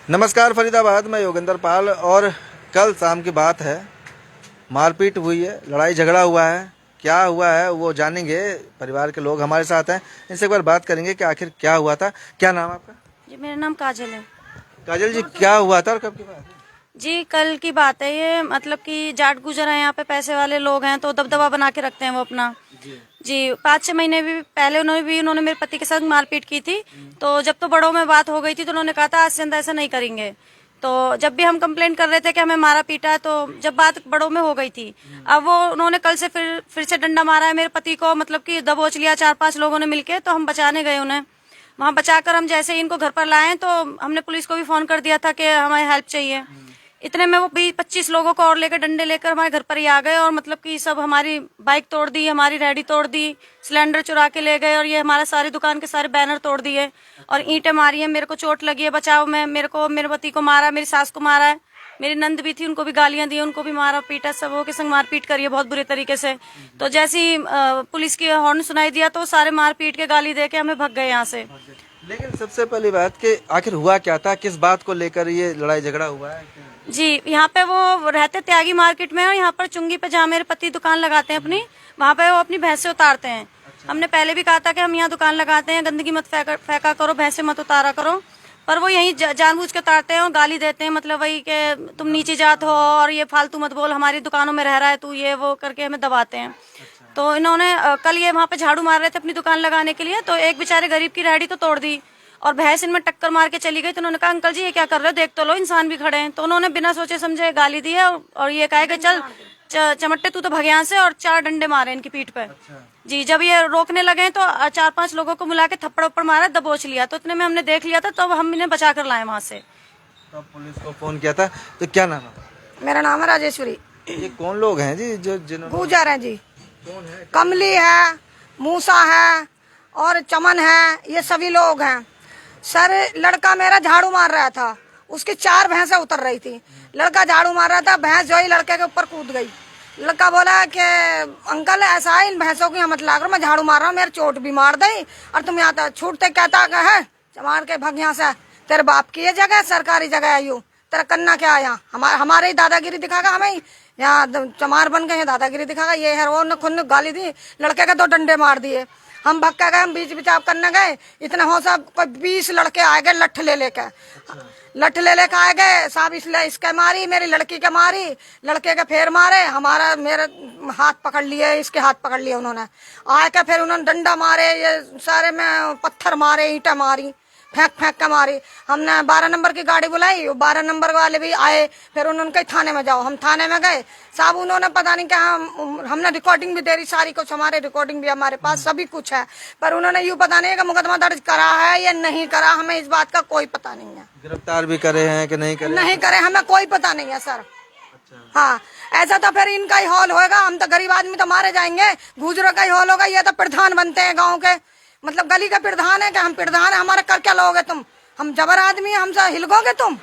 नमस्कार फरीदाबाद, मैं योगेंद्र पाल। और कल शाम की बात है, मारपीट हुई है, लड़ाई झगड़ा हुआ है। क्या हुआ है वो जानेंगे, परिवार के लोग हमारे साथ हैं, इनसे एक बार बात करेंगे कि आखिर क्या हुआ था। क्या नाम आपका? जी मेरा नाम काजल है। काजल जी, क्या हुआ था और कब की बात है? जी कल की बात है ये, मतलब कि जाट गुजर है यहाँ पे, पैसे वाले लोग हैं तो दबदबा बना के रखते हैं वो अपना। जी 5-6 महीने भी पहले उन्होंने मेरे पति के साथ मारपीट की थी। तो जब तो बड़ों में बात हो गई थी तो उन्होंने कहा था आज से ऐसा नहीं करेंगे। तो जब भी हम कंप्लेंट कर रहे थे कि हमें मारा पीटा है, तो जब बात बड़ों में हो गई थी, अब वो उन्होंने कल से फिर से डंडा मारा है मेरे पति को, मतलब कि दबोच लिया 4-5 लोगों ने मिलके। तो हम बचाने गए उन्हें, वहां बचाकर हम जैसे ही इनको घर पर लाए तो हमने पुलिस को भी फोन कर दिया था कि हमें हेल्प चाहिए। इतने में वो 20-25 लोगों को और लेकर डंडे लेकर हमारे घर पर ही आ गए, और मतलब कि सब हमारी बाइक तोड़ दी, हमारी रेहड़ी तोड़ दी, सिलेंडर चुरा के ले गए, और ये हमारा सारी दुकान के सारे बैनर तोड़ दिए और ईंटें मारी है। मेरे को चोट लगी है बचाव में, मेरे पति को मारा, मेरी सास को मारा है, मेरी नंद भी थी उनको भी गालियां दी, उनको भी मारा पीटा, सबों के संग मारपीट करी है बहुत बुरे तरीके से। तो जैसे ही पुलिस की हॉर्न सुनाई दिया तो सारे मारपीट के गाली दे के हमें भग गए यहाँ से। लेकिन सबसे पहली बात कि आखिर हुआ क्या था, किस बात को लेकर ये लड़ाई झगड़ा हुआ है? जी यहाँ पे वो रहते त्यागी मार्केट में, और यहाँ पर चुंगी पे जहाँ मेरे पति दुकान लगाते हैं अपनी, वहाँ पे वो अपनी भैंसे उतारते हैं। हमने पहले भी कहा था कि हम यहाँ दुकान लगाते हैं, गंदगी मत फेंका करो, भैंसे मत उतारा करो, पर वो यही जानबूझ के उतारते हैं और गाली देते हैं, मतलब वही कि तुम नीची जात हो और ये फालतू मत बोल, हमारी दुकानों में रह रहा है तू, ये वो करके हमें दबाते हैं। तो इन्होंने कल ये वहाँ पे झाड़ू मार रहे थे अपनी दुकान लगाने के लिए, तो एक बेचारे गरीब की रेहड़ी तो तोड़ दी और भैंस इनमें टक्कर मार के चली गई। तो उन्होंने कहा अंकल जी ये क्या कर रहे हो, देख तो लो इंसान भी खड़े हैं। तो उन्होंने बिना सोचे समझे गाली दी है और ये कहा कि चल चमट्टे तू तो भग यहाँ से, और 4 डंडे मारे इनकी पीठ पे। जी जब ये रोकने लगे तो 4-5 लोगों को मिला के थप्पड़ उप्पड़ मारा, दबोच लिया। तो इतने में हमने देख लिया था, तो हम इन्हें बचा कर लाए वहाँ से। तो पुलिस को फोन किया था। तो क्या नाम है? मेरा नाम है राजेश्वरी। ये कौन लोग हैं जी जो जिन्होंने? गुजर है जी। कौन है? कमली है, मूसा है और चमन है, ये सभी लोग हैं। सर लड़का मेरा झाड़ू मार रहा था, उसकी 4 भैंसें उतर रही थी। लड़का झाड़ू मार रहा था, भैंस जो ही लड़के के ऊपर कूद गई। लड़का बोला कि अंकल ऐसा है, इन भैंसों की मत ला करो, मैं झाड़ू मार रहा हूँ, मेरे चोट भी मार दी और तुम यहाँ छूटते कहता है मार के भग यहाँ से, तेरे बाप की ये जगह सरकारी जगह है, यू तेरा कन्ना क्या है यहाँ, हमारे ही दादागिरी दिखागा, हमें यहाँ चमार बन गए, दादागिरी दिखागा, ये है वो। खुद गाली दी, लड़के के 2 डंडे मार दिए। हम भग के गए, हम बीच बिचाव करने गए, इतना हो सब कोई 20 लड़के आए गए लठ ले लेके। लठ ले लेके आए गए साहब, इसलिए इसके मारी, मेरी लड़की के मारी, लड़के के फेर मारे, हमारा मेरे हाथ पकड़ लिए, इसके हाथ पकड़ लिए उन्होंने। आए के फिर उन्होंने डंडा मारे, ये सारे में पत्थर मारे, ईंटें मारी, फेंक फेंक के मारी। हमने 12 नंबर की गाड़ी बुलाई, 12 नंबर वाले भी आए, फिर उन्होंने कहा थाने में जाओ। हम थाने में गए साहब, उन्होंने पता नहीं क्या, हमने रिकॉर्डिंग भी दे रही सारी कुछ, हमारे रिकॉर्डिंग भी हमारे पास सभी कुछ है, पर उन्होंने यूँ पता नहीं है कि मुकदमा दर्ज करा है या नहीं करा, हमें इस बात का कोई पता नहीं है। गिरफ्तार भी करे हैं कि नहीं करे? नहीं करे, हमें कोई पता नहीं है सर। हाँ ऐसा तो फिर इनका ही हॉल होगा, हम तो गरीब आदमी तो मारे जाएंगे, गुजरों का ही हॉल होगा। ये तो प्रधान बनते हैं गाँव के, मतलब गली का प्रधान है कि हम प्रधान है, हमारा कर क्या लोगे तुम, हम जबर आदमी है, हमसे हिलगोगे तुम।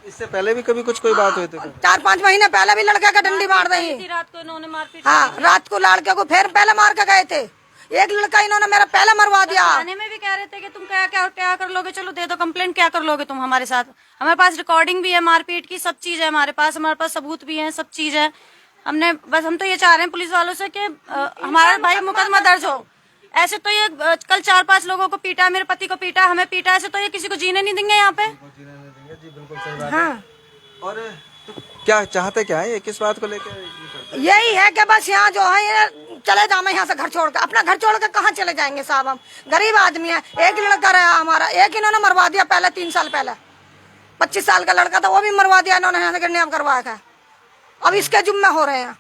इससे पहले भी कभी कुछ कोई बात हुई थी? 4-5 महीने पहले भी लड़के का डंडी मार दी रात को इन्होंने मारपीट। हाँ रात को लड़के को फिर पहले मार के गए थे। एक लड़का इन्होंने मेरा पहले मरवा दिया। थाने में भी कह रहे थे कि तुम क्या कर लोगे, चलो दे दो कंप्लेंट, क्या कर लोगे तुम हमारे साथ। हमारे पास रिकॉर्डिंग भी है मारपीट की, सब चीज है हमारे पास सबूत भी है, सब चीज है। हम तो ये चाह रहे हैं पुलिस वालों से कि हमारा भाई मुकदमा दर्ज हो। ऐसे तो ये कल 4-5 लोगों को पीटा, मेरे पति को पीटा, हमें पीटा, ऐसे तो ये किसी को जीने नहीं देंगे यहाँ पे। जी बिल्कुल सही बात है। हाँ और क्या चाहते क्या है, ये किस बात को लेकर? यही है कि बस यहाँ जो है ये चले जाओ, मैं यहाँ से घर छोड़ कर, अपना घर छोड़ कर कहाँ चले जाएंगे साहब, हम गरीब आदमी है। एक लड़का रहा हमारा, एक इन्होंने मरवा दिया पहले 3 साल पहले, 25 साल का लड़का था, वो भी मरवा दिया इन्होंने, यहाँ से किडनैप करवा के, अब इसके जुम्मे हो रहे हैं।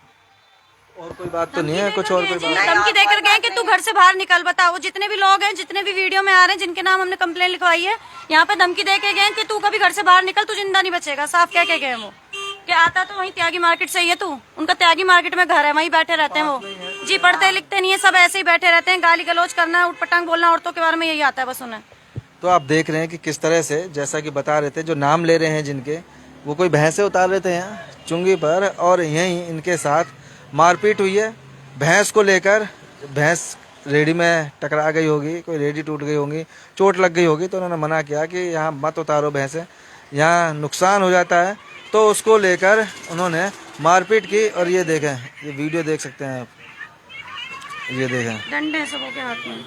और कोई बात तो नहीं है, कुछ और कोई बात? धमकी देकर गए कि तू घर से बाहर निकल। बताओ जितने भी लोग हैं, जितने भी वीडियो में आ रहे हैं, जिनके नाम हमने कंप्लेंट लिखवाई है, यहाँ पे धमकी दे के गए कि तू कभी घर से बाहर निकल, तू जिंदा नहीं बचेगा, साफ कह के गए वो। कि आता तो वहीं त्यागी मार्केट से ही है तू, उनका त्यागी मार्केट में घर है, वहीं बैठे रहते हैं वो। जी पढ़ते लिखते नहीं है, सब ऐसे ही बैठे रहते हैं, गाली गलौज करना, उठपटांग बोलना, औरतों के बारे में यही आता है बस उन्हें। तो आप देख रहे हैं कि किस तरह से, जैसा कि बता रहे थे, जो नाम ले रहे हैं जिनके, वो कोई भैंसे उतार रहे थे यहाँ चुंगी पर, और यहीं इनके साथ मारपीट हुई है। भैंस को लेकर, भैंस रेडी में टकरा गई होगी, कोई रेडी टूट गई होगी, चोट लग गई होगी, तो उन्होंने मना किया कि यहाँ मत उतारो भैंसें। यहाँ नुकसान हो जाता है, तो उसको लेकर उन्होंने मारपीट की। और ये देखें, ये वीडियो देख सकते हैं आप, ये देखें, डंडे सबों के हाथ में,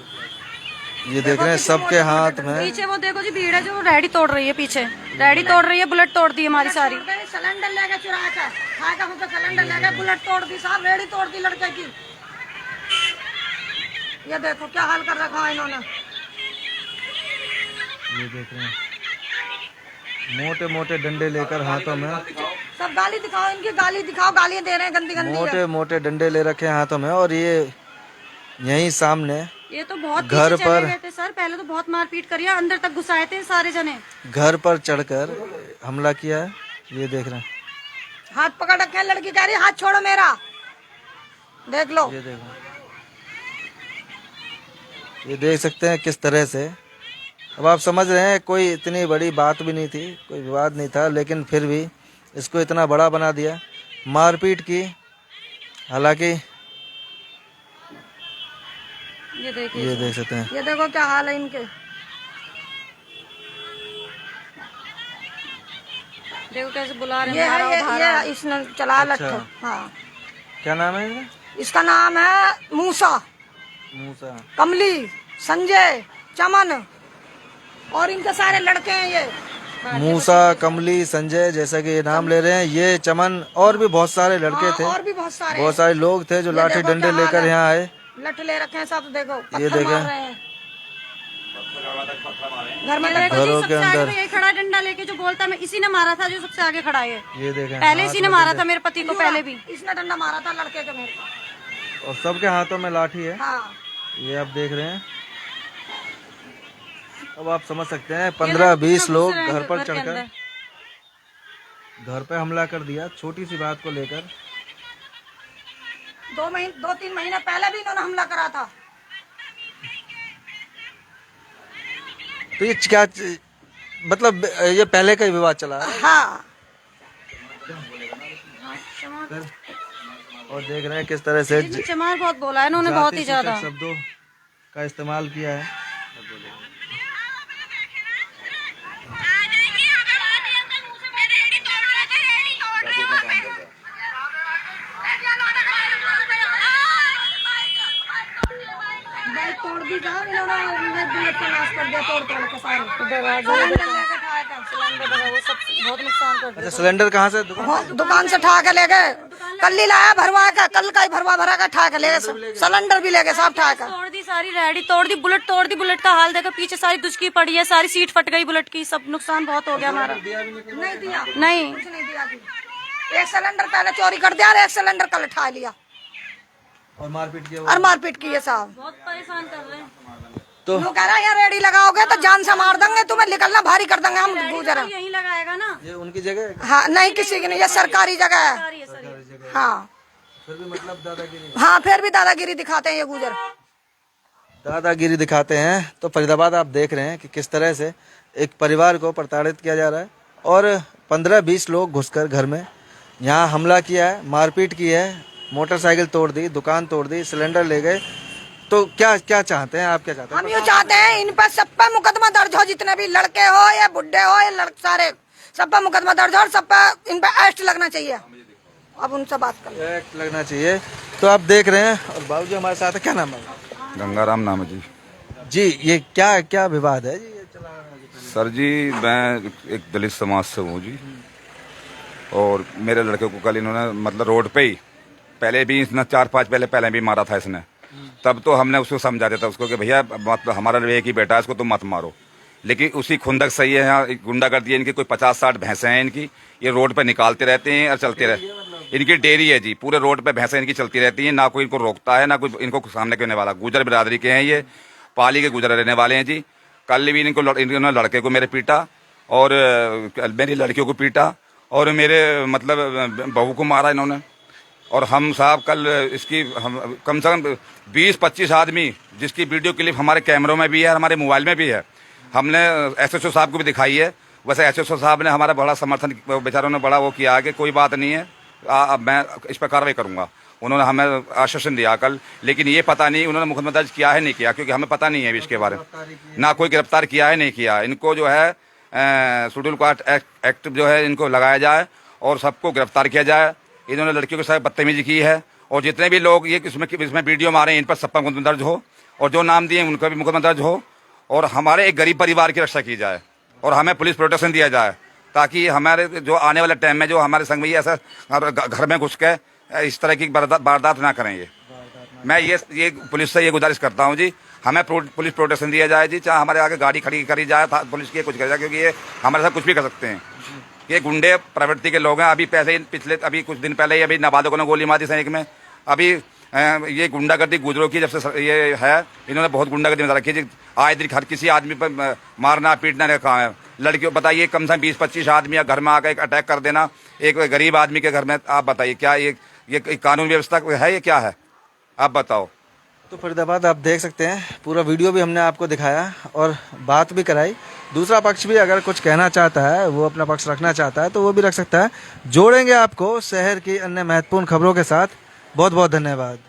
ये देख रहे हैं सबके हाथ में। पीछे वो देखो जी भीड़ है जो रेडी तोड़ रही है, पीछे रेडी तोड़ रही है, बुलेट तोड़ दी हमारी सारी। सिलेंडर लेके चुरा कर खाए का तो सिलेंडर लेके बुलेट तोड़ दी, साहब रेडी तोड़ दी लड़के की। ये देखो क्या हाल कर रखा है इन्होंने। ये देख रहे हैं मोटे मोटे डंडे लेकर हाथों में, सब गाली दिखाओ इनकी, गाली दिखाओ, गालियां दे रहे हैं गंदी गंदी। मोटे मोटे डंडे ले रखे हैं हाथों में। और ये यहीं सामने ये तो बहुत घर पीछे पर चले गए थे सर, पहले तो बहुत मारपीट करी है, अंदर तक घुसाए थे सारे जने। घर पर चढ़कर हमला किया है। ये देख रहे हैं, हाथ पकड़ रखे हैं, लड़की कह रही है हाथ छोड़ो मेरा, देख लो। ये देखो, ये देख सकते हैं किस तरह से। अब आप समझ रहे हैं कोई इतनी बड़ी बात भी नहीं थी, कोई विवाद नहीं था, लेकिन फिर भी इसको इतना बड़ा बना दिया, मारपीट की। हालांकि ये देखिए, ये देख सकते हैं, ये देखो क्या हाल है इनके। देखो कैसे बुला रहे ये हैं, है ये इसने चला अच्छा। लट्ठू। हाँ, क्या नाम है इनका? इसका नाम है मूसा, मूसा, कमली, संजय, चमन, और इनके सारे लड़के हैं ये। मूसा, कमली, संजय, जैसा कि ये नाम ले रहे हैं, ये चमन, और भी बहुत सारे लड़के थे, और भी बहुत सारे लोग थे जो ये लाठी देखो डंडे क्या हाल लेकर है। यहाँ आए। लठ ले रखे हैं सब, देखो ये पत्थर देखें। मार रहे हैं घर में। देखो जी, घरों के सबसे आगे अंदर। तो यही खड़ा डंडा लेके जो बोलता है मैं इसी ने मारा था, जो सबसे आगे खड़ा है। ये देखें, पहले इसी ने मारा था मेरे पति को, पहले भी। इसने डंडा मारा था लड़के के मेरे को। और सबके हाथों में लाठी है। हाँ, ये आप देख रहे हैं। अब आप समझ सकते हैं 15-20 लोग घर पर चढ़कर घर पे हमला कर दिया, छोटी सी बात को लेकर। 2-3 महीने पहले भी इन्होंने हमला करा था। तो ये क्या, मतलब ये पहले का ही विवाद चला है। हाँ, और देख रहे हैं किस तरह से चमार बहुत बोला है इन्होंने, बहुत ही ज्यादा शब्दों का इस्तेमाल किया है। बाइक तोड़ दी था इन्होंने, बुलेट का नाश कर दिया तोड़ के सारे। सिलेंडर लेके खाया था, सिलेंडर वो सब बहुत नुकसान कर अच्छा, सिलेंडर कहाँ से? दुकान से ठा के ले गए, कल ही लाया भरवा का, कल का ही भरा का ठा के ले गए, सिलेंडर भी ले गए, सब ठा के तोड़ दी, सारी रेडी तोड़ दी, बुलेट तोड़ दी। बुलेट का हाल देखो, पीछे सारी दुचकी पड़ी है, सारी सीट फट गई बुलेट की, सब नुकसान बहुत हो गया हमारा। नहीं दिया, नहीं, कुछ नहीं दिया। एक सिलेंडर पहले चोरी कर दिया और एक सिलेंडर कल ठा लिया और मारपीट किया। और मारपीट की है साहब। बहुत परेशान कर रहे हैं। तो वो कह रहा है यहाँ रेडी लगाओगे तो जान से मार देंगे, तुम्हें निकलना भारी कर देंगे हम गुजर। यही लगाएगा ना, ये उनकी जगह है? हाँ, नहीं किसी की नहीं, ये सरकारी जगह है। सारी है सर। हाँ, फिर भी मतलब दादागिरी, हाँ, फिर भी दादागिरी दिखाते हैं ये गुजर। दादागिरी दिखाते हैं। तो फरीदाबाद आप देख रहे हैं कि किस तरह से एक परिवार को प्रताड़ित किया जा रहा है और 15-20 लोग घुसकर घर में यहाँ हमला किया है, मारपीट की है, मोटरसाइकिल तोड़ दी, दुकान तोड़ दी, सिलेंडर ले गए। तो क्या क्या चाहते हैं आप, क्या चाहते हैं? हम यूँ चाहते हैं इन पर सब पर मुकदमा दर्ज हो, जितने भी लड़के हो या बुढ़े हो या लड़के, सारे सब पर मुकदमा दर्ज हो और सब पर इन पर अरेस्ट लगना चाहिए। अब उनसे बात कर, एक्ट लगना चाहिए। तो आप देख रहे हैं और बाबूजी हमारे साथ है, क्या नाम है? गंगाराम नाम है जी। जी, ये क्या क्या विवाद है जी ये चला रहा है? सर जी, मैं एक दलित समाज से हूँ जी, और मेरे लड़के को कल इन्होंने मतलब रोड पे ही, पहले भी इसने 4-5 पहले भी मारा था इसने। तब तो हमने उसको समझा दिया था उसको कि भैया मतलब हमारा एक ही बेटा है, इसको तुम मत मारो। लेकिन उसी खुंदक सही है, यहाँ गुंडागर्दी है इनकी, कोई 50-60 भैंसें हैं इनकी, ये रोड पे निकालते रहते हैं और चलते रहते। इनकी डेयरी है जी, पूरे रोड पे भैंसें इनकी चलती रहती हैं, ना कोई इनको रोकता है, ना कोई इनको सामने करने वाला। गुजर बिरादरी के हैं ये, पाली के गुजर रहने वाले हैं जी। कल भी इन्होंने लड़के को मेरे पीटा और मेरी लड़कियों को पीटा और मेरे मतलब बहू को मारा इन्होंने। और हम साहब कल इसकी हम कम से कम 20-25 आदमी, जिसकी वीडियो क्लिप हमारे कैमरों में भी है, हमारे मोबाइल में भी है, हमने एसएचओ साहब को भी दिखाई है। वैसे एसएचओ साहब ने हमारा बड़ा समर्थन, बेचारों ने बड़ा वो किया कि कोई बात नहीं है, अब मैं इस पर कार्रवाई करूंगा। उन्होंने हमें आश्वासन दिया कल, लेकिन ये पता नहीं उन्होंने मुकदमा दर्ज किया है नहीं किया, क्योंकि हमें पता नहीं है इसके बारे में, ना कोई गिरफ्तार किया है नहीं किया। इनको जो है शेड्यूल कास्ट एक्ट जो है इनको लगाया जाए और सबको गिरफ्तार किया जाए। इन्होंने लड़कियों के साथ बदतमीजी की है और जितने भी लोग ये इसमें वीडियो मारे इन पर सब पर मुकदमा दर्ज हो और जो नाम दिए उनका भी मुकदमा दर्ज हो और हमारे एक गरीब परिवार की रक्षा की जाए और हमें पुलिस प्रोटेक्शन दिया जाए ताकि हमारे जो आने वाले टाइम में जो हमारे संग में ये ऐसा घर में घुस के इस तरह की वारदात ना करें। ये मैं ये पुलिस से ये गुजारिश करता हूँ जी, हमें पुलिस प्रोटेक्शन दिया जाए जी, चाहे हमारे आगे गाड़ी खड़ी करी जाए पुलिस की कुछ करी जाए, क्योंकि ये हमारे साथ कुछ भी कर सकते हैं। ये गुंडे प्रवृत्ति के लोग हैं। अभी पिछले अभी कुछ दिन पहले ही अभी नाबालिगों ने गोली मारी सैनिक में। अभी ये गुंडागर्दी गुजरों की जब से ये है, इन्होंने बहुत गुंडागर्दी में रखी है। आए दिन हर किसी आदमी पर मारना पीटना का काम है। लड़कियों बताइए कम से कम 20-25 आदमी घर में आकर एक अटैक कर देना एक गरीब आदमी के घर में, आप बताइए क्या ये कानून व्यवस्था है, ये क्या है, आप बताओ। तो फरीदाबाद आप देख सकते हैं, पूरा वीडियो भी हमने आपको दिखाया और बात भी कराई। दूसरा पक्ष भी अगर कुछ कहना चाहता है, वो अपना पक्ष रखना चाहता है तो वो भी रख सकता है। जोड़ेंगे आपको शहर की अन्य महत्वपूर्ण खबरों के साथ। बहुत बहुत धन्यवाद।